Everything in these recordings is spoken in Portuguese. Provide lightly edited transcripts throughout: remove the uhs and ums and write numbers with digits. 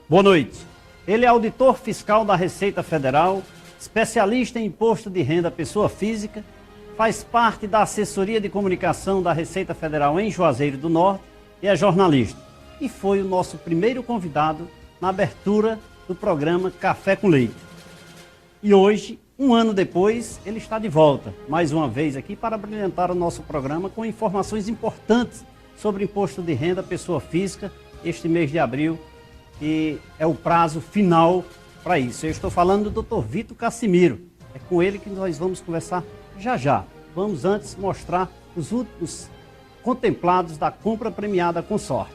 Boa noite. Ele é auditor fiscal da Receita Federal, especialista em imposto de renda pessoa física, faz parte da assessoria de comunicação da Receita Federal em Juazeiro do Norte e é jornalista. E foi o nosso primeiro convidado na abertura do programa Café com Leite. E hoje, um ano depois, ele está de volta, mais uma vez aqui, para brilhantar o nosso programa com informações importantes sobre imposto de renda pessoa física, este mês de abril, que é o prazo final para isso. Eu estou falando do Dr. Vitor Cassimiro. É com ele que nós vamos conversar já já. Vamos antes mostrar os últimos contemplados da compra premiada com sorte.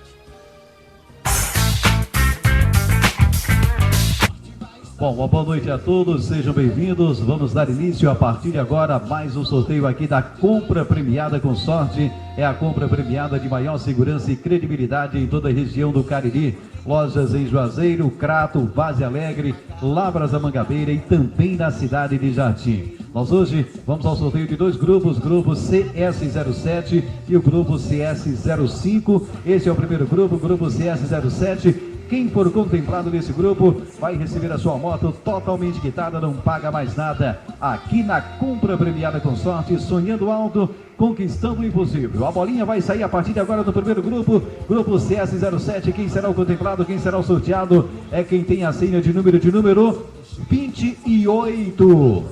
Bom, uma boa noite a todos, sejam bem-vindos. Vamos dar início a partir de agora mais um sorteio aqui da compra premiada com sorte. É a compra premiada de maior segurança e credibilidade em toda a região do Cariri. Lojas em Juazeiro, Crato, Vaze Alegre, Lavras da Mangabeira e também na cidade de Jardim. Nós hoje vamos ao sorteio de dois grupos, grupo CS07 e o grupo CS05. Esse é o primeiro grupo, grupo CS07. Quem for contemplado nesse grupo vai receber a sua moto totalmente quitada, não paga mais nada. Aqui na compra premiada com sorte, sonhando alto, conquistando o impossível. A bolinha vai sair a partir de agora do primeiro grupo, grupo CS07. Quem será o contemplado, quem será o sorteado? É quem tem a senha de número 28.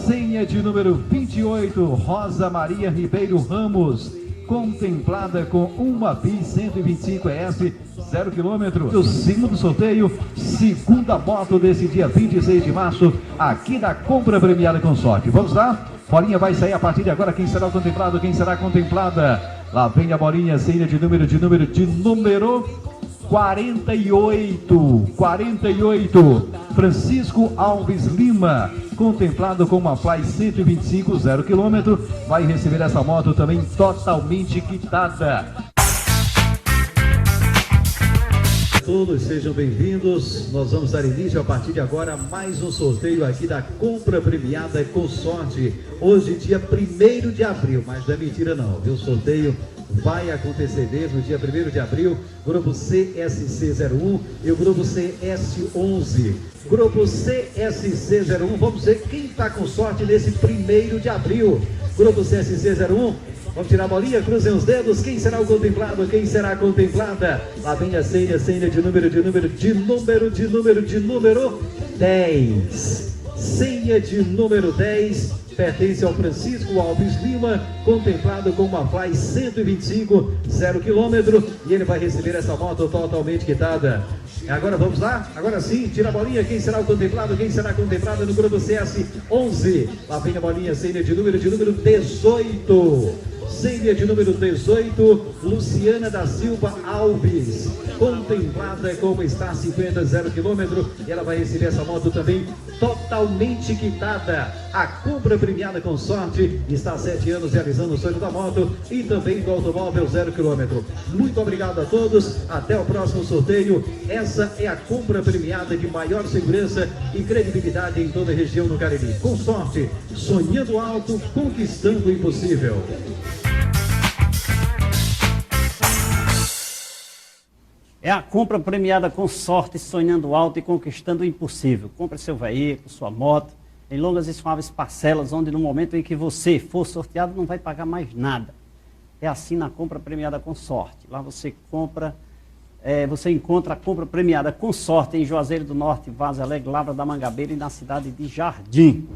Senha de número 28, Rosa Maria Ribeiro Ramos. Contemplada com uma BI 125 ES, 0 km. O segundo sorteio, segunda moto desse dia 26 de março, aqui na compra premiada com sorte. Vamos lá? Bolinha vai sair a partir de agora. Quem será o contemplado? Quem será a contemplada? Lá vem a bolinha, senha de número 48. Francisco Alves Lima, contemplado com uma Fly 125, 0 km, vai receber essa moto também totalmente quitada. Todos sejam bem-vindos. Nós vamos dar início a partir de agora a mais um sorteio aqui da compra premiada com sorte. Hoje, dia 1º de abril, mas não é mentira não, viu? O sorteio vai acontecer mesmo, dia 1º de abril, grupo CSC01 e o grupo CS11. Grupo CSC01, vamos ver quem está com sorte nesse 1º de abril. Grupo CSC01, vamos tirar a bolinha, cruzem os dedos. Quem será o contemplado? Quem será a contemplada? Lá vem a senha de número 10. Senha de número 10. Pertence ao Francisco Alves Lima, contemplado com uma Fly 125, 0 km, e ele vai receber essa moto totalmente quitada. Agora vamos lá? Agora sim, tira a bolinha. Quem será o contemplado? Quem será contemplada no grupo CS11? Lá vem a bolinha, senha de número 18. Senha de número 18, Luciana da Silva Alves, contemplada como está 50, 0 km, e ela vai receber essa moto também totalmente quitada. A compra premiada com sorte está há 7 anos realizando o sonho da moto e também do automóvel 0 km. Muito obrigado a todos, até o próximo sorteio. Essa é a compra premiada de maior segurança e credibilidade em toda a região do Cariri. Com sorte, sonhando alto, conquistando o impossível. É a compra premiada com sorte, sonhando alto e conquistando o impossível. Compre seu veículo, sua moto, em longas e suaves parcelas, onde no momento em que você for sorteado não vai pagar mais nada. É assim na compra premiada com sorte. Lá você compra, você encontra a compra premiada com sorte em Juazeiro do Norte, Vaze Alegre, Lavras da Mangabeira e na cidade de Jardim.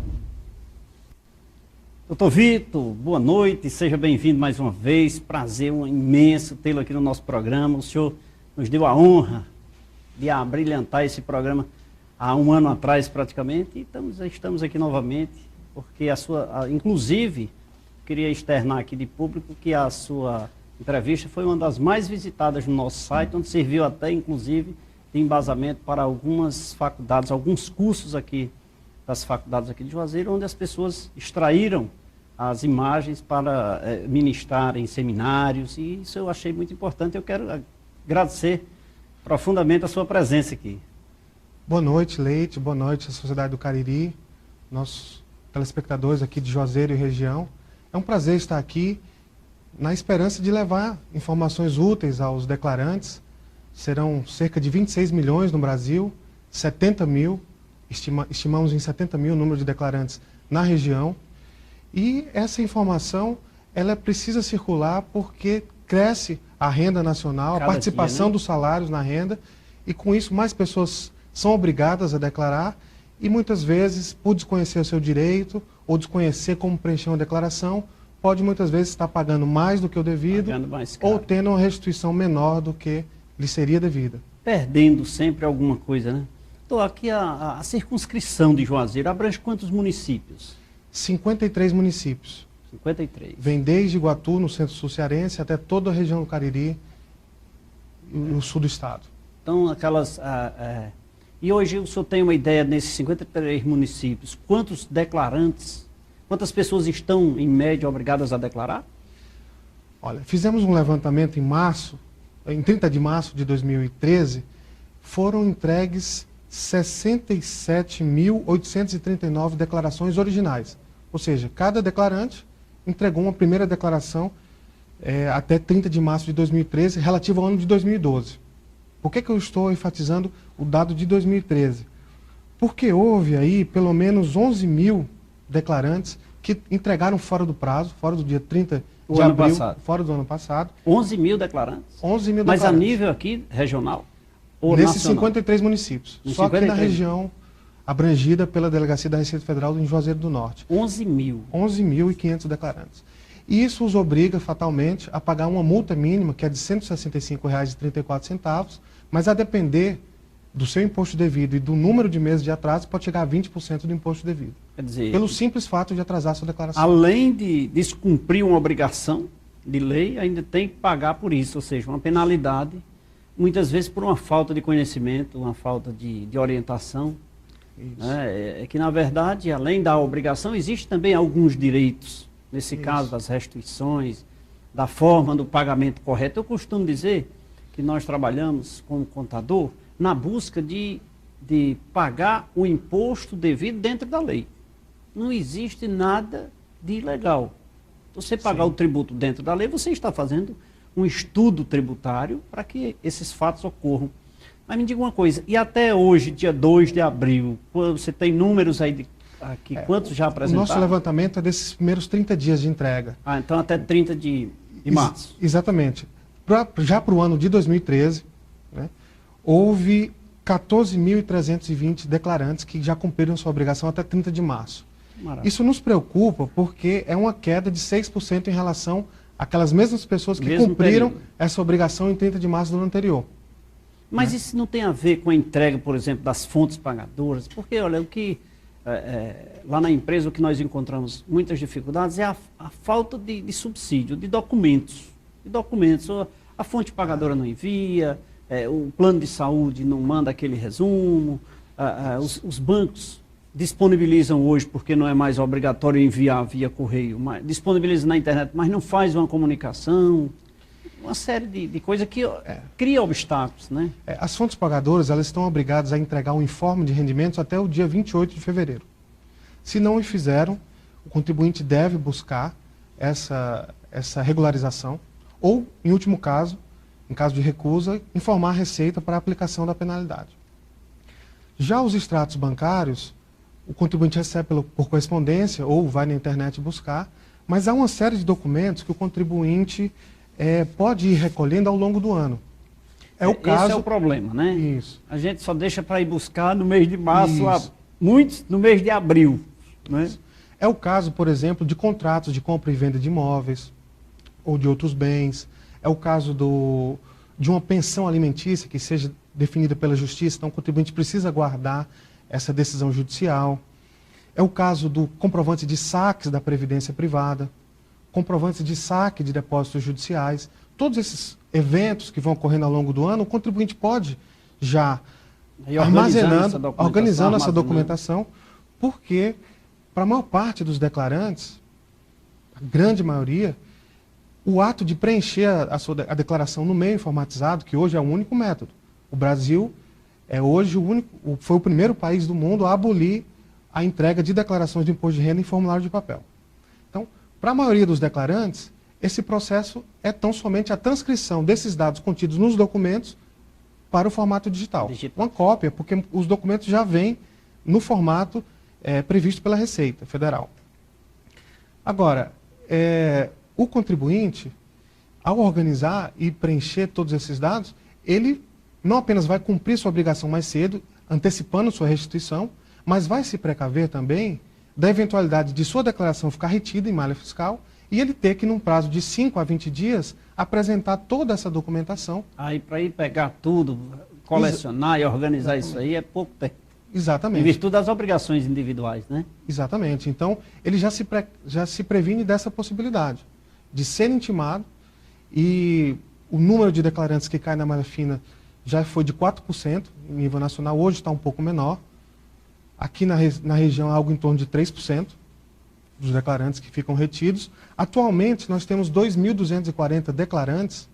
Doutor Vitor, boa noite, seja bem-vindo mais uma vez. Prazer imenso tê-lo aqui no nosso programa. O senhor nos deu a honra de abrilhantar esse programa há um ano atrás praticamente, e estamos aqui novamente, porque inclusive, queria externar aqui de público que a sua entrevista foi uma das mais visitadas no nosso site, onde serviu até inclusive de embasamento para algumas faculdades, alguns cursos aqui das faculdades aqui de Juazeiro, onde as pessoas extraíram as imagens para ministrar em seminários, e isso eu achei muito importante. Eu quero agradecer profundamente a sua presença aqui. Boa noite, Leite. Boa noite à sociedade do Cariri, nossos telespectadores aqui de Juazeiro e região. É um prazer estar aqui na esperança de levar informações úteis aos declarantes serão cerca de 26 milhões no Brasil, 70 mil, estimamos em 70 mil o número de declarantes na região. E essa informação, ela precisa circular porque cresce a renda nacional, a participação dos salários na renda, e com isso mais pessoas são obrigadas a declarar, e muitas vezes, por desconhecer o seu direito, ou desconhecer como preencher uma declaração, pode muitas vezes estar pagando mais do que o devido, ou tendo uma restituição menor do que lhe seria devida. Perdendo sempre alguma coisa, né? Então, aqui a circunscrição de Juazeiro abrange quantos municípios? 53 municípios. 53. Vem desde Iguatu, no centro-sul cearense, até toda a região do Cariri, no sul do estado. Então, aquelas... E hoje o senhor tem uma ideia, nesses 53 municípios, quantos declarantes, quantas pessoas estão, em média, obrigadas a declarar? Olha, fizemos um levantamento em 30 de março de 2013, foram entregues 67.839 declarações originais. Ou seja, cada declarante entregou uma primeira declaração até 30 de março de 2013, relativa ao ano de 2012. Por que eu estou enfatizando o dado de 2013? Porque houve aí pelo menos 11 mil declarantes que entregaram fora do prazo, fora do dia 30 de abril, fora do ano passado. 11 mil declarantes? 11 mil declarantes. Mas a nível aqui, regional? Ou nesses nacional? 53 municípios. Só 53. Que na região abrangida pela Delegacia da Receita Federal em Juazeiro do Norte. 11 mil? 11.500 declarantes. E isso os obriga fatalmente a pagar uma multa mínima, que é de R$ 165,34, mas a depender do seu imposto devido e do número de meses de atraso, pode chegar a 20% do imposto devido. Quer dizer, pelo simples fato de atrasar a sua declaração. Além de descumprir uma obrigação de lei, ainda tem que pagar por isso, ou seja, uma penalidade, muitas vezes por uma falta de conhecimento, uma falta de orientação. Né? É que, na verdade, além da obrigação, existem também alguns direitos. Nesse caso das restituições, da forma do pagamento correto. Eu costumo dizer que nós trabalhamos como contador na busca de pagar o imposto devido dentro da lei. Não existe nada de ilegal. Você pagar o tributo dentro da lei, você está fazendo um estudo tributário para que esses fatos ocorram. Mas me diga uma coisa, e até hoje, dia 2 de abril, você tem números aí aqui, quantos já apresentaram? O nosso levantamento é desses primeiros 30 dias de entrega. Ah, então até 30 de março. Exatamente. Já para o ano de 2013, né, houve 14.320 declarantes que já cumpriram sua obrigação até 30 de março. Maravilha. Isso nos preocupa porque é uma queda de 6% em relação àquelas mesmas pessoas que cumpriram essa obrigação em 30 de março do ano anterior. Mas isso não tem a ver com a entrega, por exemplo, das fontes pagadoras? Porque, olha, o que lá na empresa o que nós encontramos muitas dificuldades é a falta de subsídio, de documentos. A fonte pagadora não envia, o plano de saúde não manda aquele resumo, os bancos disponibilizam hoje, porque não é mais obrigatório enviar via correio, disponibilizam na internet, mas não faz uma comunicação. Uma série de coisas que cria obstáculos, né? As fontes pagadoras, elas estão obrigadas a entregar um informe de rendimentos até o dia 28 de fevereiro. Se não o fizeram, o contribuinte deve buscar essa regularização ou, em último caso, em caso de recusa, informar a Receita para a aplicação da penalidade. Já os extratos bancários, o contribuinte recebe por correspondência ou vai na internet buscar, mas há uma série de documentos que o contribuinte pode ir recolhendo ao longo do ano. Esse é o problema, né? Isso. A gente só deixa para ir buscar no mês de março, muitos no mês de abril. Né? É o caso, por exemplo, de contratos de compra e venda de imóveis ou de outros bens. É o caso de uma pensão alimentícia que seja definida pela Justiça, então o contribuinte precisa guardar essa decisão judicial. É o caso do comprovante de saques da Previdência Privada, comprovantes de saque de depósitos judiciais. Todos esses eventos que vão ocorrendo ao longo do ano, o contribuinte pode já organizando essa documentação, porque para a maior parte dos declarantes, a grande maioria, o ato de preencher a declaração no meio informatizado, que hoje é o único método. O Brasil foi o primeiro país do mundo a abolir a entrega de declarações de imposto de renda em formulário de papel. Então, para a maioria dos declarantes, esse processo é tão somente a transcrição desses dados contidos nos documentos para o formato digital. Uma cópia, porque os documentos já vêm no formato previsto pela Receita Federal. Agora, o contribuinte, ao organizar e preencher todos esses dados, ele não apenas vai cumprir sua obrigação mais cedo, antecipando sua restituição, mas vai se precaver também da eventualidade de sua declaração ficar retida em malha fiscal e ele ter que, num prazo de 5 a 20 dias, apresentar toda essa documentação. Aí, para ir pegar tudo, colecionar e organizar isso aí, é pouco tempo. Exatamente. Em virtude das obrigações individuais, né? Exatamente. Então, ele já se previne dessa possibilidade de ser intimado e o número de declarantes que cai na malha fina já foi de 4% em nível nacional, hoje está um pouco menor. Aqui na região, algo em torno de 3% dos declarantes que ficam retidos. Atualmente, nós temos 2.240 declarantes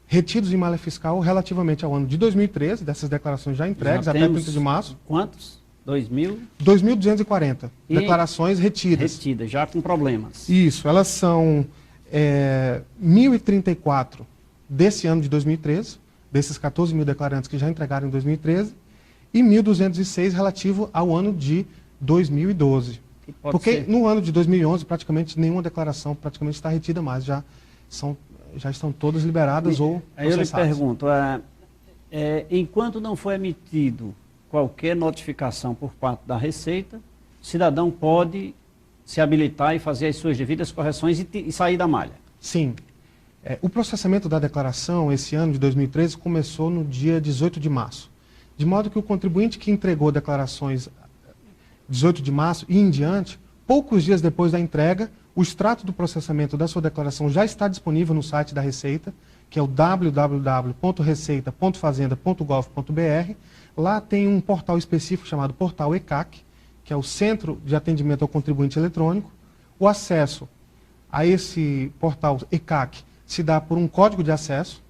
retidos em malha fiscal relativamente ao ano de 2013, dessas declarações já entregues até 30 de março. Quantos? 2.240 declarações retidas. Retidas, já com problemas. Isso, elas são 1.034 desse ano de 2013, desses 14 mil declarantes que já entregaram em 2013, e 1.206 relativo ao ano de 2012. Porque no ano de 2011, praticamente nenhuma declaração praticamente está retida mais, já estão todas liberadas ou processadas. Aí eu lhe pergunto, enquanto não foi emitido qualquer notificação por parte da Receita, o cidadão pode se habilitar e fazer as suas devidas correções e sair da malha? Sim. O processamento da declaração, esse ano de 2013, começou no dia 18 de março. De modo que o contribuinte que entregou declarações 18 de março e em diante, poucos dias depois da entrega, o extrato do processamento da sua declaração já está disponível no site da Receita, que é o www.receita.fazenda.gov.br. Lá tem um portal específico chamado Portal ECAC, que é o Centro de Atendimento ao Contribuinte Eletrônico. O acesso a esse portal ECAC se dá por um código de acesso,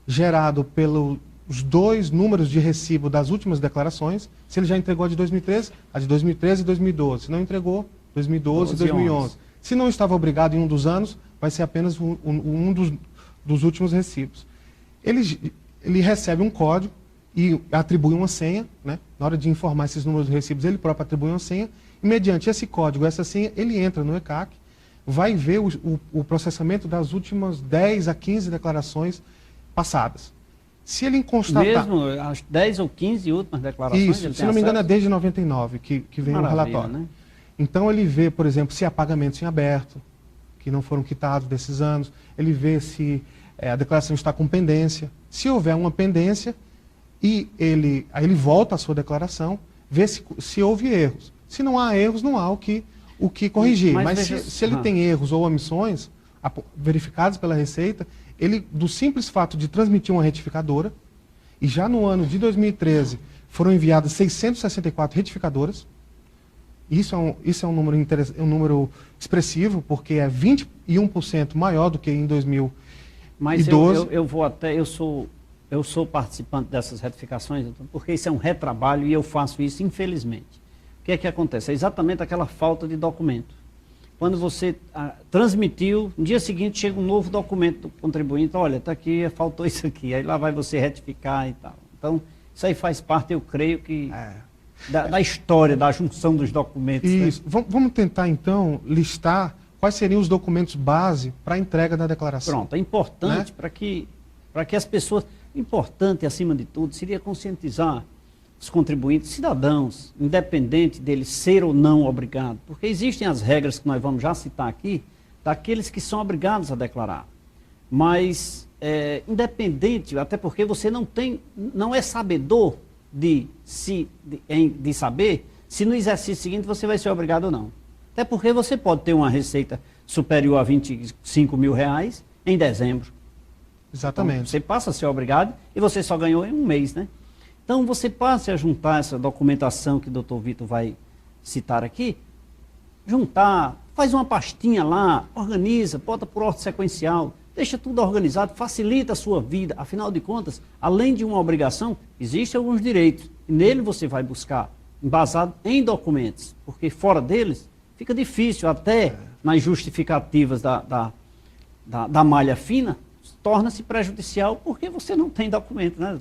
gerado pelos 2 números de recibo das últimas declarações. Se ele já entregou a de 2013, a de 2013 e 2012. Se não entregou, 2012 e 2011. Se não estava obrigado em um dos anos, vai ser apenas um dos últimos recibos. Ele recebe um código e atribui uma senha, né? Na hora de informar esses números de recibos, ele próprio atribui uma senha, e mediante esse código, essa senha, ele entra no ECAC, vai ver o processamento das últimas 10 a 15 declarações passadas. Se ele constatar... Mesmo as 10 ou 15 últimas declarações? Isso, se não me engano é desde 99 que vem o relatório. Né? Então ele vê, por exemplo, se há pagamentos em aberto, que não foram quitados desses anos, ele vê se a declaração está com pendência. Se houver uma pendência, aí ele volta à sua declaração, vê se houve erros. Se não há erros, não há o que corrigir. Mas se ele tem erros ou omissões verificados pela Receita, ele, do simples fato de transmitir uma retificadora, e já no ano de 2013 foram enviadas 664 retificadoras. Isso é um número expressivo, porque é 21% maior do que em 2012. Mas eu sou participante dessas retificações, porque isso é um retrabalho e eu faço isso, infelizmente. O que é que acontece? É exatamente aquela falta de documento. Quando você transmitiu, no dia seguinte chega um novo documento do contribuinte, olha, está aqui, faltou isso aqui, aí lá vai você retificar e tal. Então, isso aí faz parte, eu creio que, da história, da junção dos documentos. Isso. Né? Vamos tentar, então, listar quais seriam os documentos base para a entrega da declaração. Pronto, é importante, né? para que as pessoas... Importante, acima de tudo, seria conscientizar os contribuintes, cidadãos, independente dele ser ou não obrigado, porque existem as regras que nós vamos já citar aqui, daqueles que são obrigados a declarar. Mas, independente, até porque você não é sabedor de saber se no exercício seguinte você vai ser obrigado ou não. Até porque você pode ter uma receita superior a R$25 mil em dezembro. Exatamente. Então, você passa a ser obrigado e você só ganhou em um mês, né? Então, você passa a juntar essa documentação que o doutor Vitor vai citar aqui, faz uma pastinha lá, organiza, bota por ordem sequencial, deixa tudo organizado, facilita a sua vida. Afinal de contas, além de uma obrigação, existem alguns direitos. E nele você vai buscar, embasado em documentos, porque fora deles fica difícil, até nas justificativas da malha fina, torna-se prejudicial porque você não tem documento, né?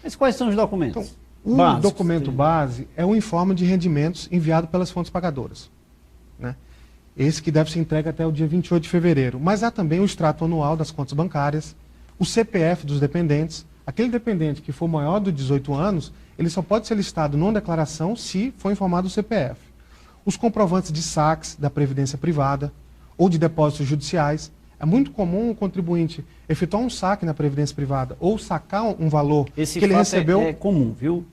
Mas quais são os documentos? Então, o básicos? documento base é o informe de rendimentos enviado pelas fontes pagadoras, né? Esse que deve ser entregue até o dia 28 de fevereiro. Mas há também o extrato anual das contas bancárias, o CPF dos dependentes. Aquele dependente que for maior de 18 anos, ele só pode ser listado numa declaração se for informado o CPF. Os comprovantes de saques da Previdência Privada ou de depósitos judiciais. É muito comum o contribuinte efetuar um saque na Previdência Privada ou sacar um valor Esse que ele fato recebeu. é comum, viu?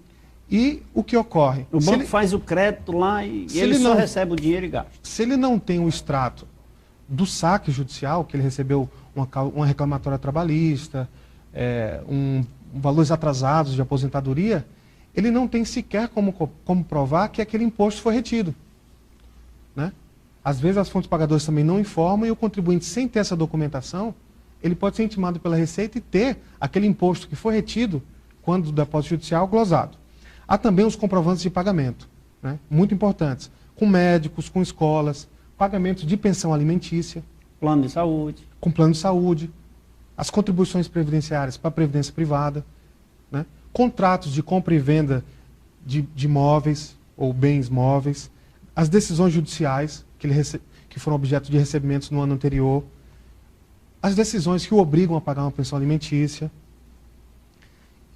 E o que ocorre? O banco faz o crédito lá e ele só recebe o dinheiro e gasta. Se ele não tem o extrato do saque judicial, que ele recebeu uma reclamatória trabalhista, valores atrasados de aposentadoria, ele não tem sequer como provar que aquele imposto foi retido, né? Às vezes as fontes pagadoras também não informam e o contribuinte, sem ter essa documentação, ele pode ser intimado pela Receita e ter aquele imposto que foi retido quando do depósito judicial glosado. Há também os comprovantes de pagamento, né? Muito importantes, com médicos, com escolas, pagamentos de pensão alimentícia. Plano de saúde. Com plano de saúde, as contribuições previdenciárias para a Previdência Privada, né? Contratos de compra e venda de imóveis ou bens móveis, as decisões judiciais que foram objeto de recebimentos no ano anterior, as decisões que o obrigam a pagar uma pensão alimentícia.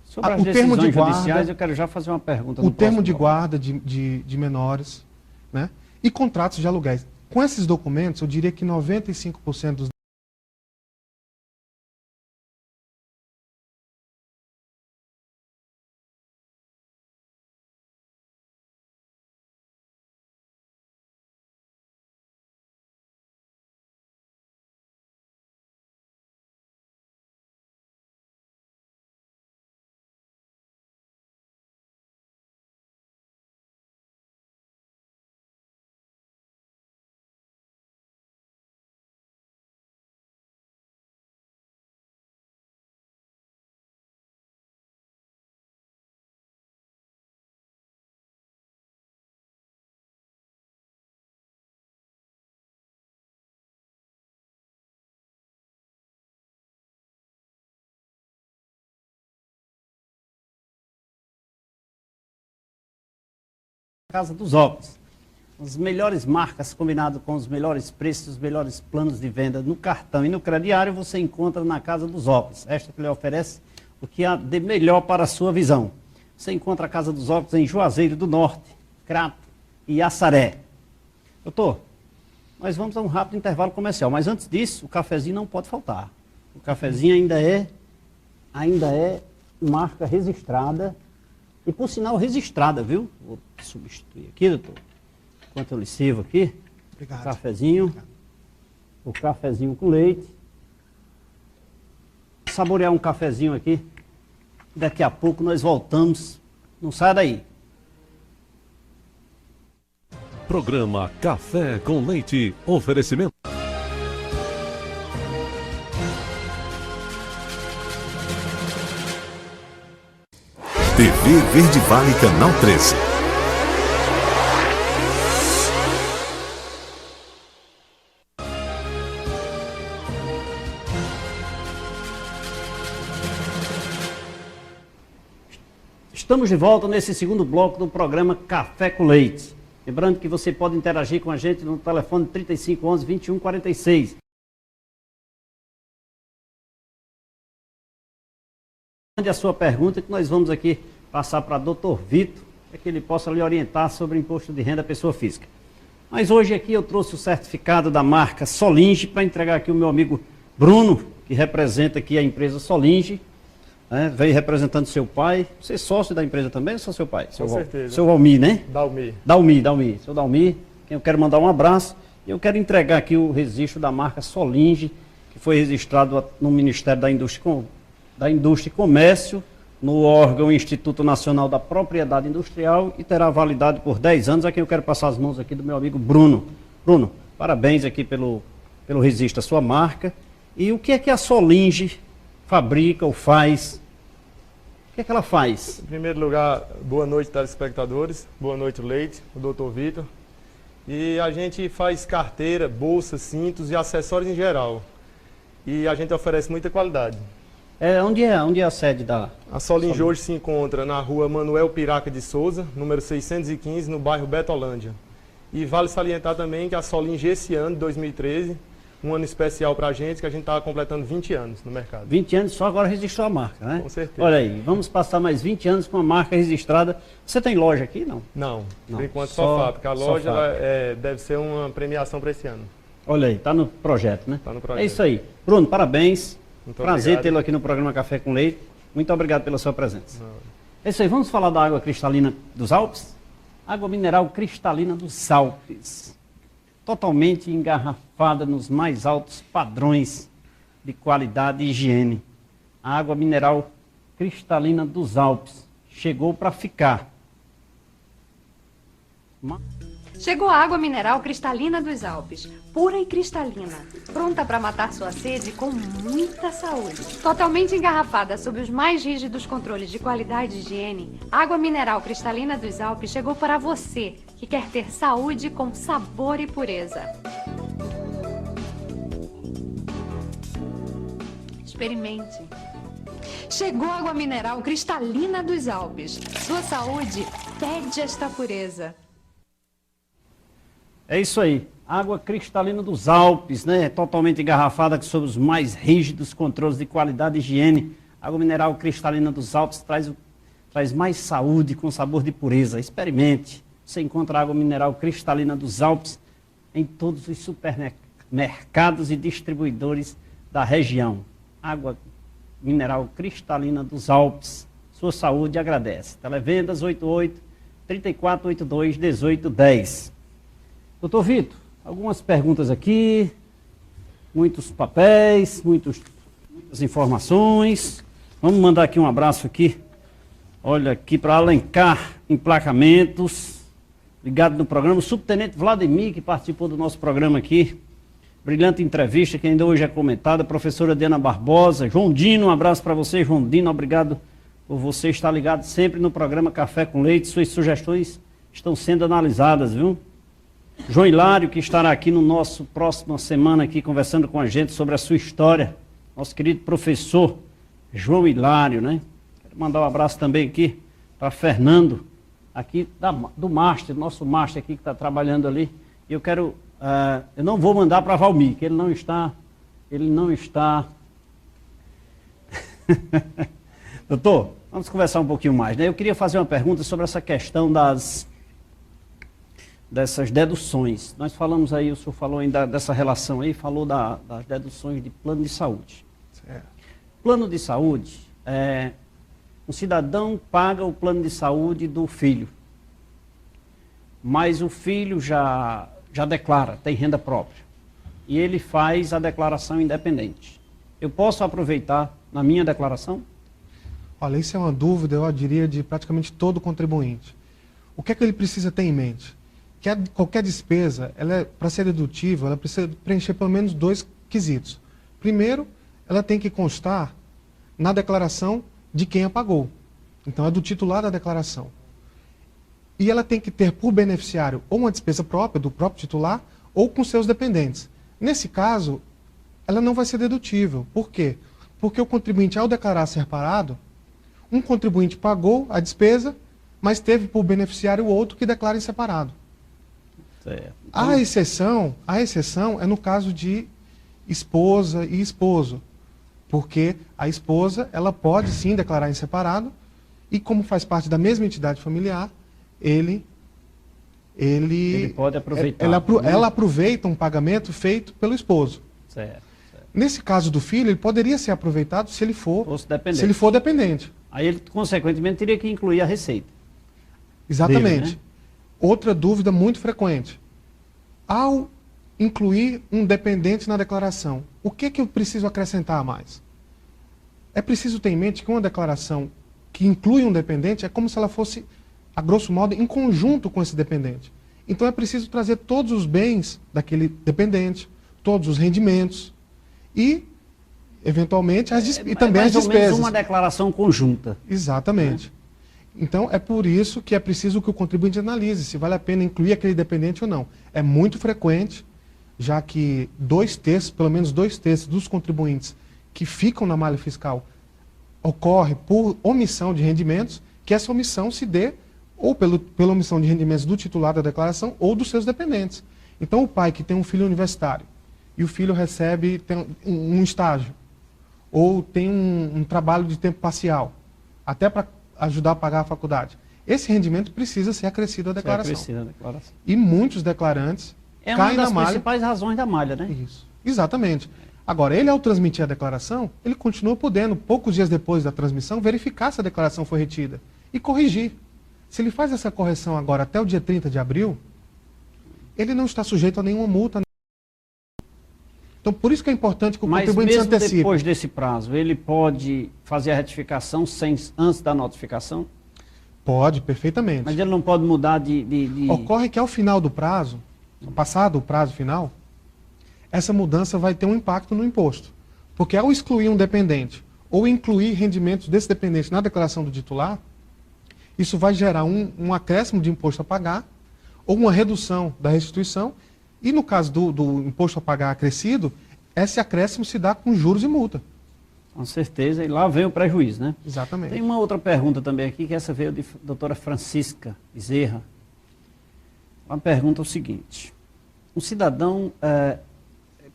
Sobre as decisões judiciais, eu quero já fazer uma pergunta. O termo de guarda de menores, né? E contratos de aluguéis. Com esses documentos, eu diria que 95% dos Casa dos Óculos. As melhores marcas combinado com os melhores preços, os melhores planos de venda no cartão e no crediário você encontra na Casa dos Óculos. Esta que lhe oferece o que há de melhor para a sua visão. Você encontra a Casa dos Óculos em Juazeiro do Norte, Crato e Assaré. Doutor, nós vamos a um rápido intervalo comercial, mas antes disso, o cafezinho não pode faltar. O cafezinho ainda é marca registrada. E por sinal registrada, viu? Vou substituir aqui, doutor. Enquanto eu lhe sirvo aqui. Obrigado. O cafezinho. Obrigado. O cafezinho com leite. Saborear um cafezinho aqui. Daqui a pouco nós voltamos. Não saia daí. Programa Café com Leite. Oferecimento. TV Verde Vale, Canal 13. Estamos de volta nesse segundo bloco do programa Café com Leite. Lembrando que você pode interagir com a gente no telefone 3511-2146. Mande a sua pergunta que nós vamos aqui passar para o Dr. Vitor, para que ele possa lhe orientar sobre o imposto de renda à pessoa física. Mas hoje aqui eu trouxe o certificado da marca Solinge para entregar aqui o meu amigo Bruno, que representa aqui a empresa Solinge, né? Veio representando seu pai. Você é sócio da empresa também ou só seu pai? Com certeza. Seu Valmir, né? Dalmi. Seu Dalmi, quem eu quero mandar um abraço. E eu quero entregar aqui o registro da marca Solinge, que foi registrado no Ministério da Indústria e Comércio, no órgão Instituto Nacional da Propriedade Industrial e terá validade por 10 anos, a quem eu quero passar as mãos aqui do meu amigo Bruno. Bruno, parabéns aqui pelo registro da sua marca. E o que é que a Solinge fabrica ou faz? O que é que ela faz? Em primeiro lugar, boa noite, telespectadores. Boa noite, Leite, o Dr. Vitor. E a gente faz carteira, bolsa, cintos e acessórios em geral. E a gente oferece muita qualidade. Onde é a sede da... A Solinge hoje se encontra na rua Manuel Piraca de Souza, número 615, no bairro Betolândia. E vale salientar também que a Solinge esse ano, 2013, um ano especial para a gente, que a gente está completando 20 anos no mercado. 20 anos só agora registrou a marca, né? Com certeza. Olha aí, vamos passar mais 20 anos com a marca registrada. Você tem loja aqui, não? Não, Não, por enquanto só só fábrica. A loja fábrica. ela, deve ser uma premiação para esse ano. Olha aí, tá no projeto, né? Tá no projeto. É isso aí. Bruno, parabéns. Muito Prazer obrigado. tê-lo aqui no programa Café com Leite. Muito obrigado pela sua presença. É isso aí, vamos falar da água cristalina dos Alpes? Água mineral cristalina dos Alpes. Totalmente engarrafada nos mais altos padrões de qualidade e higiene. A água mineral cristalina dos Alpes chegou para ficar. Chegou a água mineral cristalina dos Alpes, pura e cristalina, pronta para matar sua sede com muita saúde. Totalmente engarrafada sob os mais rígidos controles de qualidade e higiene, a água mineral cristalina dos Alpes chegou para você que quer ter saúde com sabor e pureza. Experimente. Chegou a água mineral cristalina dos Alpes. Sua saúde pede esta pureza. É isso aí, água cristalina dos Alpes, né? Totalmente engarrafada sob os mais rígidos controles de qualidade e higiene. Água mineral cristalina dos Alpes traz mais saúde com sabor de pureza. Experimente. Você encontra água mineral cristalina dos Alpes em todos os supermercados e distribuidores da região. Água mineral cristalina dos Alpes. Sua saúde agradece. Televendas 88-3482-1810. Doutor Vitor, algumas perguntas aqui, muitos papéis, muitas informações. Vamos mandar aqui um abraço aqui. Olha aqui para Alencar Emplacamentos, ligado no programa. O subtenente Vladimir, que participou do nosso programa aqui. Brilhante entrevista, que ainda hoje é comentada. Professora Diana Barbosa. João Dino, um abraço para você, João Dino. Obrigado por você estar ligado sempre no programa Café com Leite. Suas sugestões estão sendo analisadas, viu? João Hilário, que estará aqui no nosso próxima semana aqui conversando com a gente sobre a sua história. Nosso querido professor João Hilário, né? Quero mandar um abraço também aqui para Fernando, aqui do Master, nosso Master aqui que está trabalhando ali. E eu quero, eu não vou mandar para Valmir, que ele não está. Doutor, vamos conversar um pouquinho mais, né? Eu queria fazer uma pergunta sobre essa questão dessas deduções. Nós falamos aí, o senhor falou ainda dessa relação aí, falou das deduções de plano de saúde. Certo. Plano de saúde, um cidadão paga o plano de saúde do filho, mas o filho já declara, tem renda própria, e ele faz a declaração independente. Eu posso aproveitar na minha declaração? Olha, isso é uma dúvida, eu diria, de praticamente todo contribuinte. O que é que ele precisa ter em mente? Que qualquer despesa, para ser dedutível, ela precisa preencher pelo menos 2 quesitos. Primeiro, ela tem que constar na declaração de quem a pagou. Então, é do titular da declaração. E ela tem que ter por beneficiário ou uma despesa própria, do próprio titular, ou com seus dependentes. Nesse caso, ela não vai ser dedutível. Por quê? Porque o contribuinte, ao declarar ser parado, um contribuinte pagou a despesa, mas teve por beneficiário o outro que declara em separado. Certo. A exceção é no caso de esposa e esposo, porque a esposa ela pode sim declarar em separado e como faz parte da mesma entidade familiar, ele pode aproveitar. Ela aproveita um pagamento feito pelo esposo. Certo. Nesse caso do filho, ele poderia ser aproveitado se ele for dependente. Aí ele, consequentemente, teria que incluir a receita. Exatamente. Dele, né? Outra dúvida muito frequente. Ao incluir um dependente na declaração, o que eu preciso acrescentar a mais? É preciso ter em mente que uma declaração que inclui um dependente é como se ela fosse, a grosso modo, em conjunto com esse dependente. Então é preciso trazer todos os bens daquele dependente, todos os rendimentos e, eventualmente, e também as despesas. Mais ou menos uma declaração conjunta. Exatamente. Então, é por isso que é preciso que o contribuinte analise se vale a pena incluir aquele dependente ou não. É muito frequente, já que pelo menos 2/3 dos contribuintes que ficam na malha fiscal ocorre por omissão de rendimentos, que essa omissão se dê ou pela omissão de rendimentos do titular da declaração ou dos seus dependentes. Então, o pai que tem um filho universitário e o filho tem um estágio ou tem um trabalho de tempo parcial, até para ajudar a pagar a faculdade, esse rendimento precisa ser acrescido à declaração. E muitos declarantes caem na malha. É uma das principais razões da malha, né? Isso, exatamente. Agora, ele ao transmitir a declaração, ele continua podendo, poucos dias depois da transmissão, verificar se a declaração foi retida e corrigir. Se ele faz essa correção agora até o dia 30 de abril, ele não está sujeito a nenhuma multa. Então, por isso que é importante que o contribuinte se antecipe. Mas mesmo depois desse prazo, ele pode fazer a retificação antes da notificação? Pode, perfeitamente. Mas ele não pode mudar de... Ocorre que ao final do prazo, passado o prazo final, essa mudança vai ter um impacto no imposto. Porque ao excluir um dependente ou incluir rendimentos desse dependente na declaração do titular, isso vai gerar um acréscimo de imposto a pagar ou uma redução da restituição. E no caso do imposto a pagar acrescido, esse acréscimo se dá com juros e multa. Com certeza, e lá vem o prejuízo, né? Exatamente. Tem uma outra pergunta também aqui, que essa veio de doutora Francisca Bezerra. Ela pergunta o seguinte: um cidadão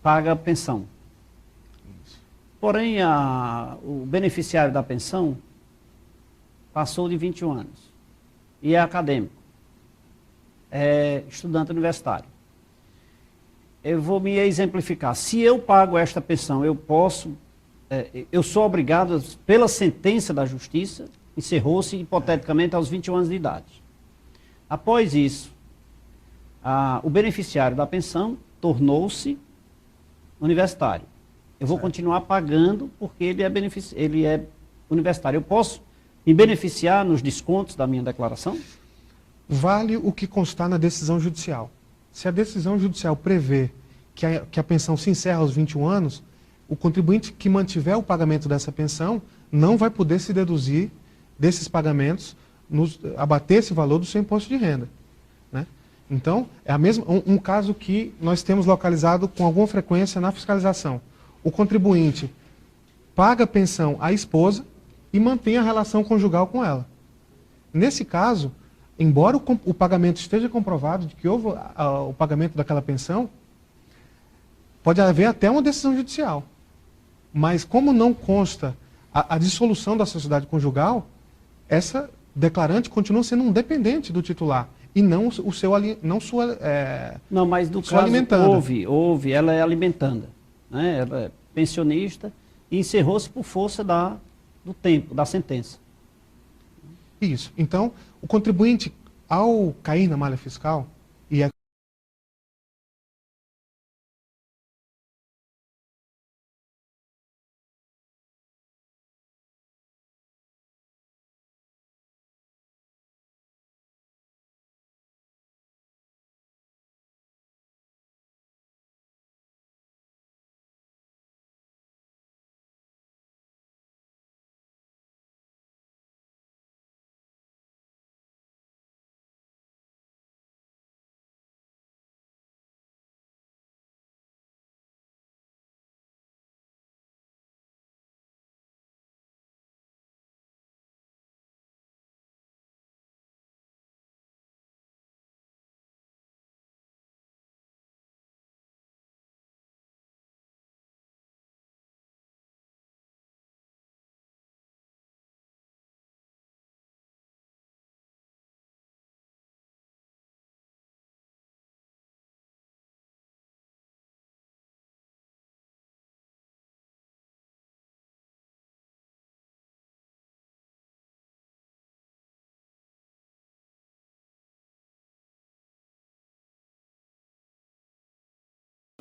paga a pensão, porém o beneficiário da pensão passou de 21 anos e é acadêmico, é estudante universitário. Eu vou me exemplificar. Se eu pago esta pensão, eu sou obrigado, pela sentença da justiça, encerrou-se hipoteticamente aos 21 anos de idade. Após isso, o beneficiário da pensão tornou-se universitário. Eu vou continuar pagando porque ele é universitário. Eu posso me beneficiar nos descontos da minha declaração? Vale o que constar na decisão judicial. Se a decisão judicial prevê que a pensão se encerra aos 21 anos, o contribuinte que mantiver o pagamento dessa pensão não vai poder se deduzir desses pagamentos, abater esse valor do seu imposto de renda, né? Então, é um caso que nós temos localizado com alguma frequência na fiscalização. O contribuinte paga a pensão à esposa e mantém a relação conjugal com ela. Nesse caso, embora o pagamento esteja comprovado de que houve o pagamento daquela pensão, pode haver até uma decisão judicial. Mas como não consta a dissolução da sociedade conjugal, essa declarante continua sendo um dependente do titular e não Não, mas no caso houve, ela é alimentanda, né? Ela é pensionista e encerrou-se por força do tempo, da sentença. Isso. Então, o contribuinte, ao cair na malha fiscal,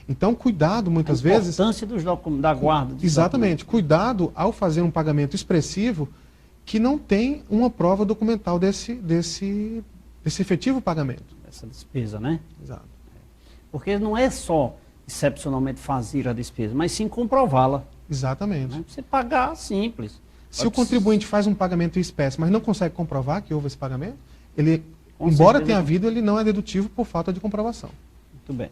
então, cuidado muitas vezes... A importância da guarda. Exatamente. Cuidado ao fazer um pagamento expressivo que não tem uma prova documental desse efetivo pagamento. Essa despesa, né? Exato. Porque não é só excepcionalmente fazer a despesa, mas sim comprová-la. Exatamente. Né? Você pagar simples. Se o contribuinte faz um pagamento em espécie, mas não consegue comprovar que houve esse pagamento, embora tenha havido, ele não é dedutivo por falta de comprovação. Muito bem.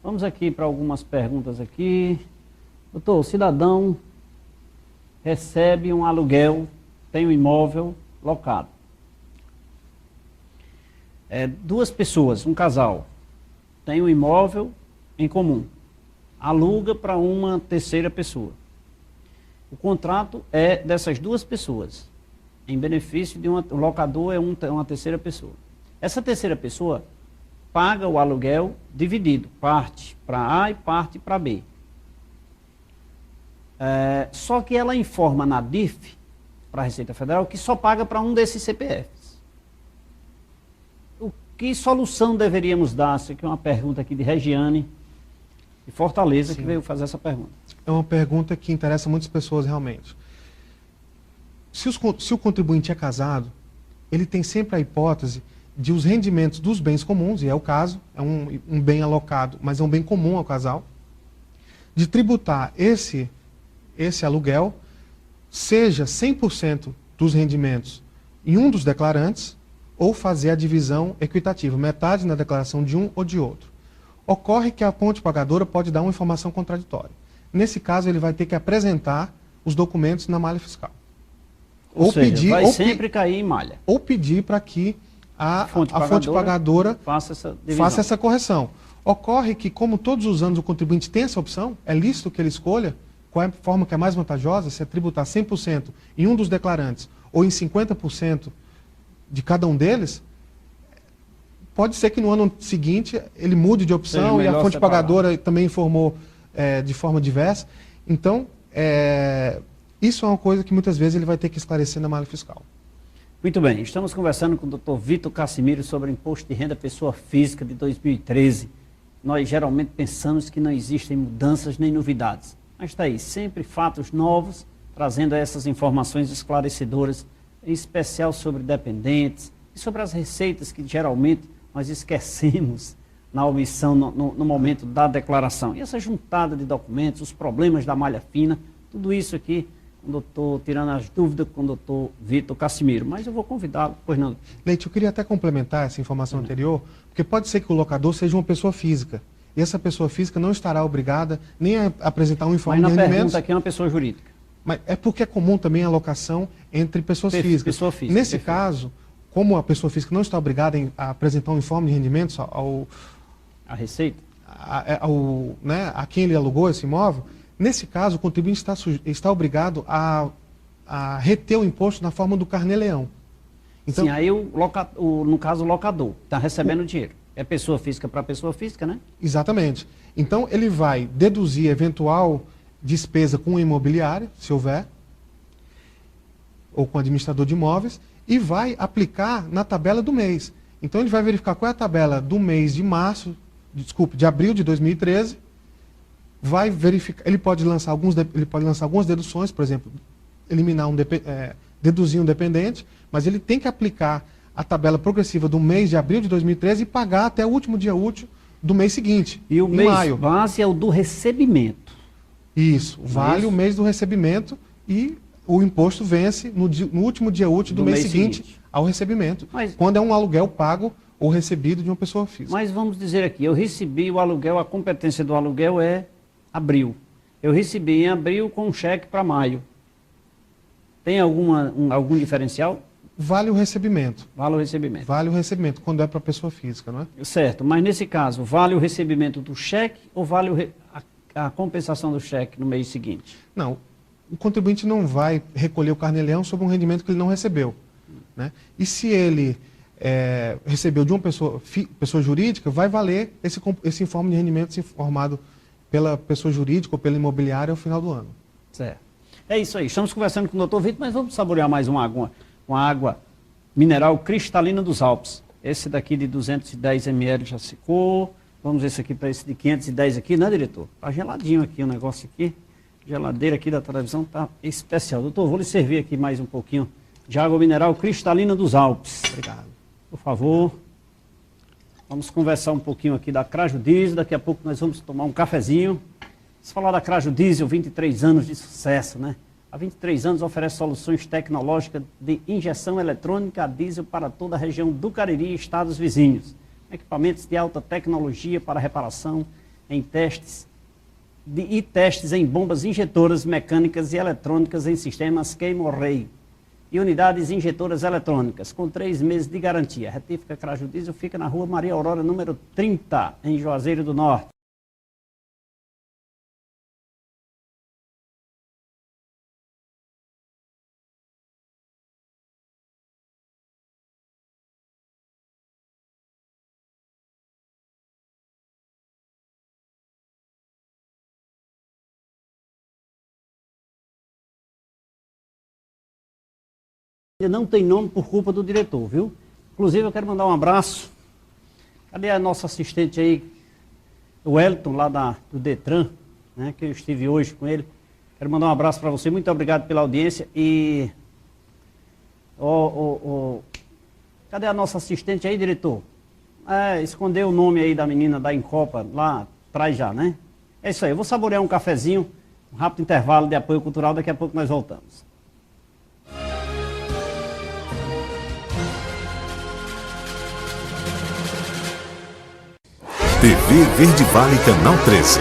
Vamos aqui para algumas perguntas aqui. Doutor, o cidadão recebe um aluguel, tem um imóvel locado. Duas pessoas, um casal, tem um imóvel em comum, aluga para uma terceira pessoa. O contrato é dessas duas pessoas, em benefício de o locador é uma terceira pessoa. Essa terceira pessoa paga o aluguel dividido, parte para A e parte para B. Só que ela informa na DIF, para a Receita Federal, que só paga para um desses CPFs. Que solução deveríamos dar? Essa aqui é uma pergunta aqui de Regiane, de Fortaleza, que veio fazer essa pergunta. É uma pergunta que interessa muitas pessoas realmente. Se o contribuinte é casado, ele tem sempre a hipótese de os rendimentos dos bens comuns, e é o caso, é um bem alocado, mas é um bem comum ao casal, de tributar esse aluguel, seja 100% dos rendimentos em um dos declarantes, ou fazer a divisão equitativa, metade na declaração de um ou de outro. Ocorre que a fonte pagadora pode dar uma informação contraditória. Nesse caso, ele vai ter que apresentar os documentos na malha fiscal. Ou seja, pedir, vai sempre cair em malha. Ou pedir para que a fonte pagadora faça essa correção. Ocorre que, como todos os anos o contribuinte tem essa opção, é lícito que ele escolha qual é a forma que é mais vantajosa, se é tributar 100% em um dos declarantes ou em 50% de cada um deles. Pode ser que no ano seguinte ele mude de opção e a fonte pagadora também informou de forma diversa. Então, isso é uma coisa que muitas vezes ele vai ter que esclarecer na malha fiscal. Muito bem, estamos conversando com o Dr. Vitor Cassimiro sobre o Imposto de Renda Pessoa Física de 2013. Nós geralmente pensamos que não existem mudanças nem novidades, mas está aí, sempre fatos novos, trazendo essas informações esclarecedoras, em especial sobre dependentes e sobre as receitas que geralmente nós esquecemos na omissão no momento da declaração. E essa juntada de documentos, os problemas da malha fina, tudo isso aqui, tirando as dúvidas com o doutor Vitor Cassimiro. Mas eu vou convidá-lo, pois não. Leite, eu queria até complementar essa informação anterior, porque pode ser que o locador seja uma pessoa física. E essa pessoa física não estará obrigada nem a apresentar um informe de rendimentos. Mas na pergunta aqui é uma pessoa jurídica. Mas é porque é comum também a alocação entre pessoas físicas. Pessoa física. Nesse caso, como a pessoa física não está obrigada a apresentar um informe de rendimentos a Receita? A quem ele alugou esse imóvel, nesse caso o contribuinte está obrigado a reter o imposto na forma do carnê-leão. Então, sim, aí no caso o locador está recebendo dinheiro. É pessoa física para pessoa física, né? Exatamente. Então ele vai deduzir eventual despesa com o imobiliário, se houver, ou com o administrador de imóveis, e vai aplicar na tabela do mês. Então ele vai verificar qual é a tabela do mês de abril de 2013, vai verificar, ele pode lançar algumas deduções, por exemplo, deduzir um dependente, mas ele tem que aplicar a tabela progressiva do mês de abril de 2013 e pagar até o último dia útil do mês seguinte, e o mês maio. Base é o do recebimento. Isso, vale o mês do recebimento e o imposto vence no último dia útil do mês seguinte ao recebimento, quando é um aluguel pago ou recebido de uma pessoa física. Mas vamos dizer aqui, eu recebi o aluguel, a competência do aluguel é abril. Eu recebi em abril com um cheque para maio. Tem algum diferencial? Vale o recebimento. Vale o recebimento. Vale o recebimento, quando é para pessoa física, não é? Certo, mas nesse caso, vale o recebimento do cheque ou vale a compensação do cheque no mês seguinte? Não, o contribuinte não vai recolher o carnê-leão sobre um rendimento que ele não recebeu, né? E se ele recebeu de uma pessoa jurídica, vai valer esse informe de rendimentos informado pela pessoa jurídica ou pela imobiliária ao final do ano. Certo. É isso aí. Estamos conversando com o Dr. Vitor, mas vamos saborear mais uma água mineral cristalina dos Alpes. Esse daqui de 210 ml já secou. Vamos esse aqui para esse de 510 aqui, né, diretor? Tá geladinho aqui o negócio aqui. Geladeira aqui da televisão tá especial. Doutor, vou lhe servir aqui mais um pouquinho de água mineral cristalina dos Alpes. Obrigado. Por favor. Vamos conversar um pouquinho aqui da Craju Diesel. Daqui a pouco nós vamos tomar um cafezinho. Vamos falar da Craju Diesel, 23 anos de sucesso, né? Há 23 anos oferece soluções tecnológicas de injeção eletrônica a diesel para toda a região do Cariri e estados vizinhos. Equipamentos de alta tecnologia para reparação em testes e testes em bombas injetoras mecânicas e eletrônicas em sistemas queima-rei e unidades injetoras eletrônicas, com 3 meses de garantia. A retífica Craju Diesel fica na rua Maria Aurora, número 30, em Juazeiro do Norte. Não tem nome por culpa do diretor, viu? Inclusive, eu quero mandar um abraço. Cadê a nossa assistente aí, o Wellington, lá do Detran, né, que eu estive hoje com ele. Quero mandar um abraço para você. Muito obrigado pela audiência. E... Cadê a nossa assistente aí, diretor? Escondeu o nome aí da menina da Incopa, lá atrás já, né? É isso aí. Eu vou saborear um cafezinho, um rápido intervalo de apoio cultural. Daqui a pouco nós voltamos. TV Verde Vale, Canal 13.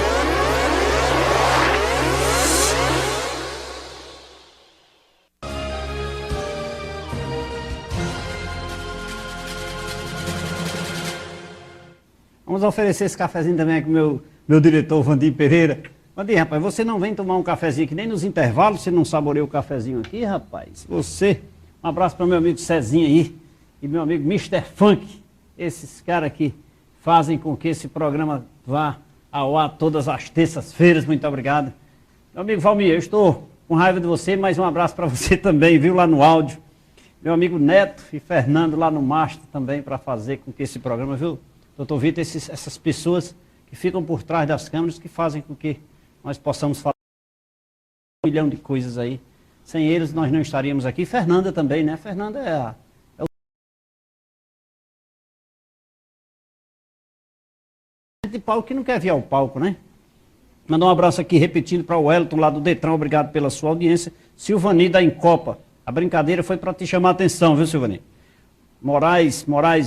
Vamos oferecer esse cafezinho também aqui pro meu diretor, Vandir Pereira. Vandir, rapaz, você não vem tomar um cafezinho aqui nem nos intervalos, você não saboreia o cafezinho aqui, rapaz? Você, um abraço para meu amigo Cezinha aí e meu amigo Mr. Funk, esses caras aqui fazem com que esse programa vá ao ar todas as terças-feiras. Muito obrigado. Meu amigo Valmir, eu estou com raiva de você, mas um abraço para você também, viu, lá no áudio. Meu amigo Neto e Fernando lá no Master também, para fazer com que esse programa, viu, doutor Vitor, essas pessoas que ficam por trás das câmeras, que fazem com que nós possamos falar um milhão de coisas aí. Sem eles nós não estaríamos aqui. Fernanda também, né? Fernanda é de palco que não quer vir ao palco, né? Mandar um abraço aqui, repetindo, para o Wellington lá do Detran, obrigado pela sua audiência. Silvani da Incopa, a brincadeira foi para te chamar a atenção, viu, Silvani?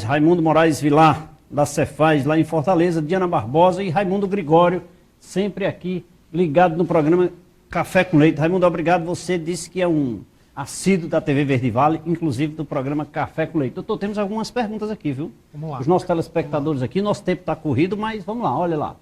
Raimundo Moraes Vilar, da Cefaz, lá em Fortaleza, Diana Barbosa e Raimundo Gregório, sempre aqui, ligado no programa Café com Leite. Raimundo, obrigado, você disse que é um assíduo da TV Verde Vale, inclusive do programa Café com Leite. Doutor, temos algumas perguntas aqui, viu? Vamos lá. Os nossos telespectadores aqui, nosso tempo está corrido, mas vamos lá, olha lá.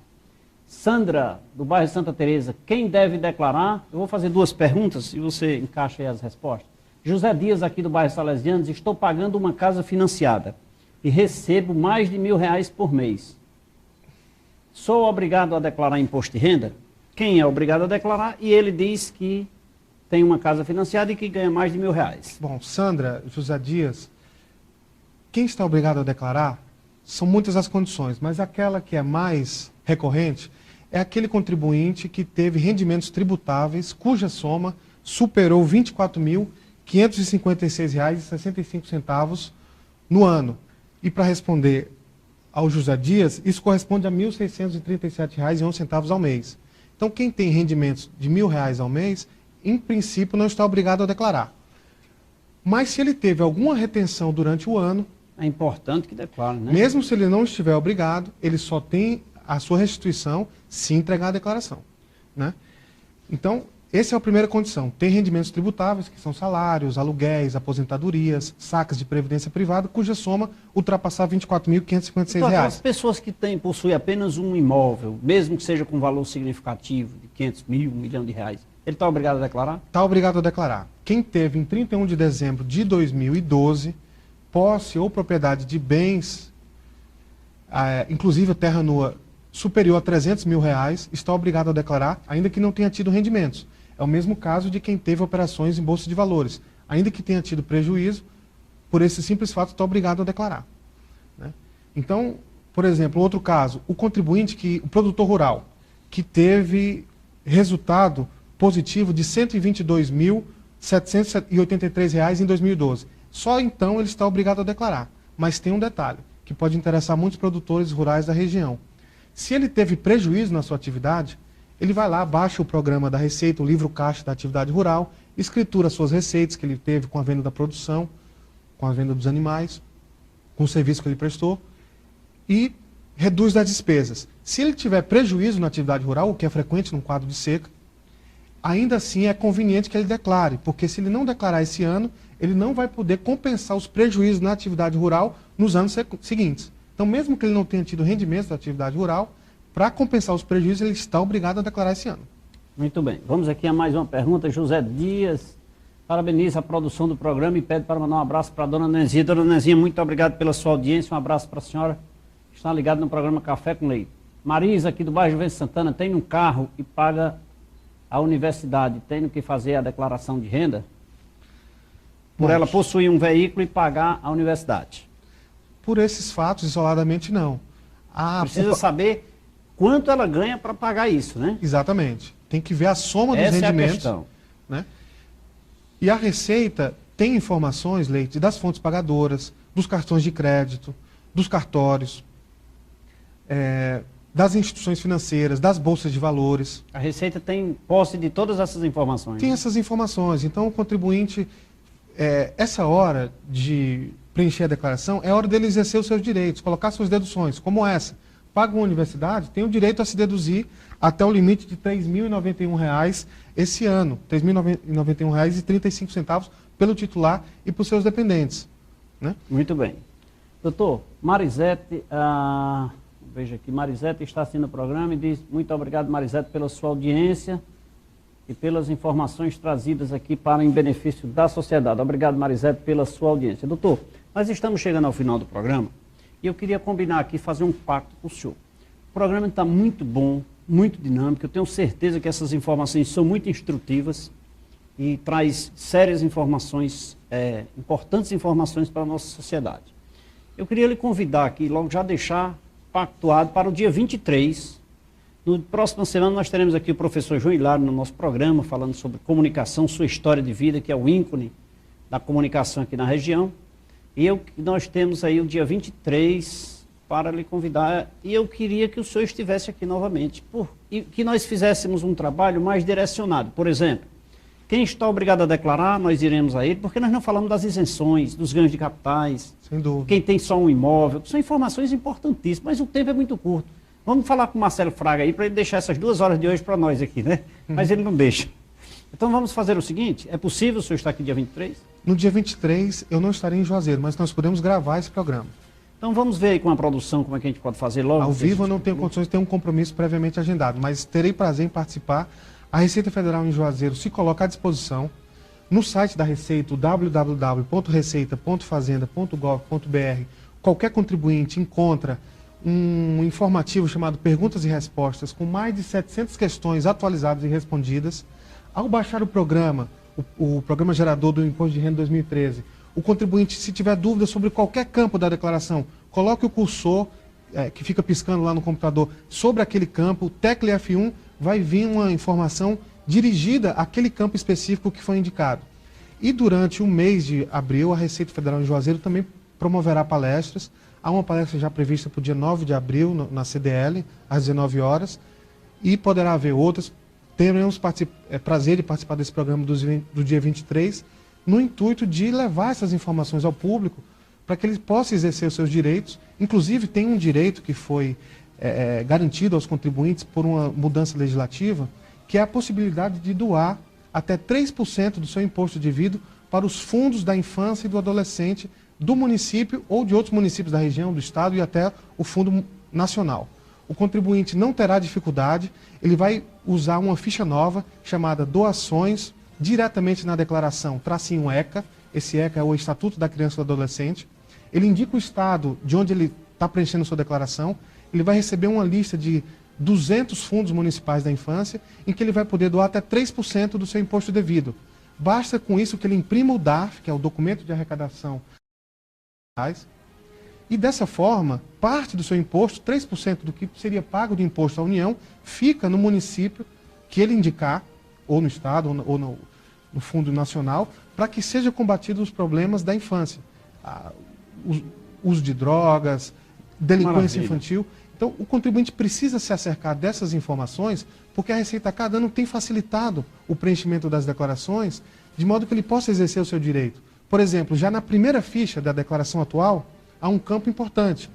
Sandra, do bairro Santa Teresa, quem deve declarar? Eu vou fazer 2 perguntas e você encaixa aí as respostas. José Dias, aqui do bairro Salesianos, estou pagando uma casa financiada e recebo mais de R$1.000 por mês. Sou obrigado a declarar imposto de renda? Quem é obrigado a declarar? E ele diz que tem uma casa financiada e que ganha mais de R$1.000. Bom, Sandra, José Dias, quem está obrigado a declarar são muitas as condições, mas aquela que é mais recorrente é aquele contribuinte que teve rendimentos tributáveis cuja soma superou R$ 24.556,65 no ano. E para responder ao José Dias, isso corresponde a R$ 1.637,11 ao mês. Então, quem tem rendimentos de R$1.000 ao mês, em princípio, não está obrigado a declarar. Mas se ele teve alguma retenção durante o ano... É importante que declare, né? Mesmo se ele não estiver obrigado, ele só tem a sua restituição se entregar a declaração, né? Então, essa é a primeira condição. Tem rendimentos tributáveis, que são salários, aluguéis, aposentadorias, saques de previdência privada, cuja soma ultrapassar R$ 24.556. Então, aquelas pessoas que possuem apenas um imóvel, mesmo que seja com valor significativo, de 500 mil, R$1 milhão, ele está obrigado a declarar? Está obrigado a declarar. Quem teve em 31 de dezembro de 2012, posse ou propriedade de bens, inclusive a terra nua, superior a R$300 mil, está obrigado a declarar, ainda que não tenha tido rendimentos. É o mesmo caso de quem teve operações em bolsa de valores. Ainda que tenha tido prejuízo, por esse simples fato está obrigado a declarar, né? Então, por exemplo, outro caso, o contribuinte, o produtor rural, que teve resultado positivo de R$ 122.783 em 2012. Só então ele está obrigado a declarar. Mas tem um detalhe, que pode interessar muitos produtores rurais da região. Se ele teve prejuízo na sua atividade, ele vai lá, baixa o programa da Receita, o livro caixa da atividade rural, escritura suas receitas que ele teve com a venda da produção, com a venda dos animais, com o serviço que ele prestou, e reduz das despesas. Se ele tiver prejuízo na atividade rural, o que é frequente num quadro de seca, ainda assim é conveniente que ele declare, porque se ele não declarar esse ano, ele não vai poder compensar os prejuízos na atividade rural nos anos seguintes. Então, mesmo que ele não tenha tido rendimento da atividade rural, para compensar os prejuízos, ele está obrigado a declarar esse ano. Muito bem. Vamos aqui a mais uma pergunta. José Dias parabeniza a produção do programa e pede para mandar um abraço para a dona Nezinha. Dona Nezinha, muito obrigado pela sua audiência. Um abraço para a senhora que está ligada no programa Café com Leite. Marisa, aqui do bairro Juventus Santana, tem um carro e paga a universidade. Tem que fazer a declaração de renda? Por ela possuir um veículo e pagar a universidade. Por esses fatos, isoladamente, não. Precisa saber quanto ela ganha para pagar isso, né? Exatamente. Tem que ver a soma dos rendimentos. rendimentos. Essa é a questão. Né? E a Receita tem informações, Leite, das fontes pagadoras, dos cartões de crédito, dos cartórios, das instituições financeiras, das bolsas de valores. A Receita tem posse de todas essas informações. Tem essas informações. Então, o contribuinte, essa hora de preencher a declaração, é hora dele exercer os seus direitos, colocar suas deduções, como essa. Paga uma universidade, tem o direito a se deduzir até o limite de R$ 3.091 esse ano, R$ 3.091,35 pelo titular e para os seus dependentes. Né? Muito bem. Doutor, Marisete, veja aqui, Marisete está assistindo o programa e diz: muito obrigado, Marisete, pela sua audiência e pelas informações trazidas aqui para em benefício da sociedade. Obrigado, Marisete, pela sua audiência. Doutor, nós estamos chegando ao final do programa e eu queria combinar aqui, fazer um pacto com o senhor. O programa está muito bom, muito dinâmico, eu tenho certeza que essas informações são muito instrutivas e traz sérias informações, importantes informações para a nossa sociedade. Eu queria lhe convidar aqui, logo já deixar pactuado para o dia 23. No próxima semana nós teremos aqui o professor João Hilário no nosso programa, falando sobre comunicação, sua história de vida, que é o ícone da comunicação aqui na região. E nós temos aí o dia 23 para lhe convidar, e eu queria que o senhor estivesse aqui novamente, e que nós fizéssemos um trabalho mais direcionado. Por exemplo, quem está obrigado a declarar, nós iremos a ele, porque nós não falamos das isenções, dos ganhos de capitais, sem dúvida. Quem tem só um imóvel, são informações importantíssimas, mas o tempo é muito curto. Vamos falar com o Marcelo Fraga aí, para ele deixar essas 2 horas de hoje para nós aqui, né? Mas ele não deixa. Então vamos fazer o seguinte, é possível o senhor estar aqui dia 23? No dia 23 eu não estarei em Juazeiro, mas nós podemos gravar esse programa. Então vamos ver aí com a produção como é que a gente pode fazer logo. Ao vivo eu não tenho condições de ter um compromisso previamente agendado, mas terei prazer em participar. A Receita Federal em Juazeiro se coloca à disposição no site da Receita, www.receita.fazenda.gov.br. Qualquer contribuinte encontra um informativo chamado Perguntas e Respostas, com mais de 700 questões atualizadas e respondidas. Ao baixar o programa gerador do Imposto de Renda 2013, o contribuinte, se tiver dúvida sobre qualquer campo da declaração, coloque o cursor, que fica piscando lá no computador, sobre aquele campo, tecle F1, vai vir uma informação dirigida àquele campo específico que foi indicado. E durante o mês de abril, a Receita Federal em Juazeiro também promoverá palestras. Há uma palestra já prevista para o dia 9 de abril, na CDL, às 19 horas, e poderá haver outras. Teremos prazer de participar desse programa do dia 23, no intuito de levar essas informações ao público, para que ele possa exercer os seus direitos. Inclusive, tem um direito que foi garantido aos contribuintes por uma mudança legislativa, que é a possibilidade de doar até 3% do seu imposto devido para os fundos da infância e do adolescente do município ou de outros municípios da região, do estado e até o fundo nacional. O contribuinte não terá dificuldade, ele vai usar uma ficha nova chamada Doações, diretamente na declaração, tracinho ECA, esse ECA é o Estatuto da Criança e do Adolescente. Ele indica o estado de onde ele está preenchendo sua declaração, ele vai receber uma lista de 200 fundos municipais da infância, em que ele vai poder doar até 3% do seu imposto devido. Basta com isso que ele imprima o DARF, que é o documento de arrecadação, e dessa forma, parte do seu imposto, 3% do que seria pago de imposto à União, fica no município que ele indicar, ou no Estado, ou no Fundo Nacional, para que seja combatido os problemas da infância. O uso de drogas, delinquência infantil. Então, o contribuinte precisa se acercar dessas informações, porque a Receita a cada ano tem facilitado o preenchimento das declarações, de modo que ele possa exercer o seu direito. Por exemplo, já na primeira ficha da declaração atual, há um campo importante.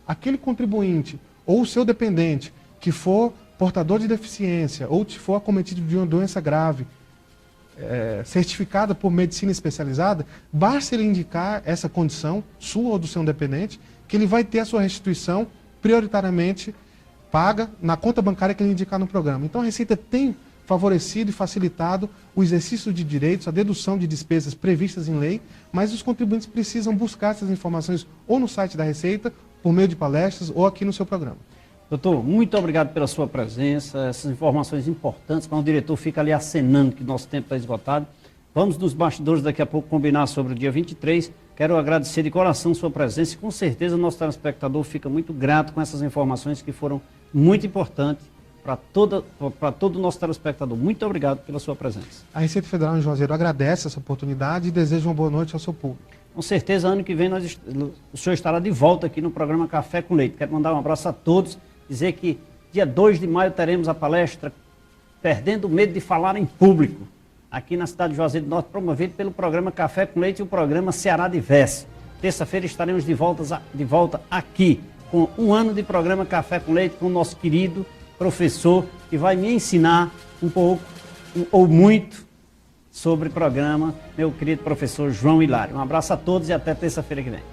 Aquele contribuinte ou o seu dependente que for portador de deficiência ou se for acometido de uma doença grave, certificada por medicina especializada, basta ele indicar essa condição, sua ou do seu dependente, que ele vai ter a sua restituição prioritariamente paga na conta bancária que ele indicar no programa. Então a Receita tem favorecido e facilitado o exercício de direitos, a dedução de despesas previstas em lei, mas os contribuintes precisam buscar essas informações ou no site da Receita, por meio de palestras, ou aqui no seu programa. Doutor, muito obrigado pela sua presença, essas informações importantes, mas o diretor fica ali acenando que nosso tempo está esgotado. Vamos nos bastidores daqui a pouco combinar sobre o dia 23. Quero agradecer de coração sua presença e com certeza o nosso telespectador fica muito grato com essas informações que foram muito importantes para todo o nosso telespectador. Muito obrigado pela sua presença. A Receita Federal em Juazeiro agradece essa oportunidade e deseja uma boa noite ao seu público. Com certeza, ano que vem o senhor estará de volta aqui no programa Café com Leite. Quero mandar um abraço a todos, dizer que dia 2 de maio teremos a palestra Perdendo o Medo de Falar em Público, aqui na cidade de Juazeiro do Norte, promovido pelo programa Café com Leite e o programa Ceará Diverso. Terça-feira estaremos de volta aqui, com um ano de programa Café com Leite, com o nosso querido professor, que vai me ensinar um pouco, ou muito, sobre o programa, meu querido professor João Hilário. Um abraço a todos e até terça-feira que vem.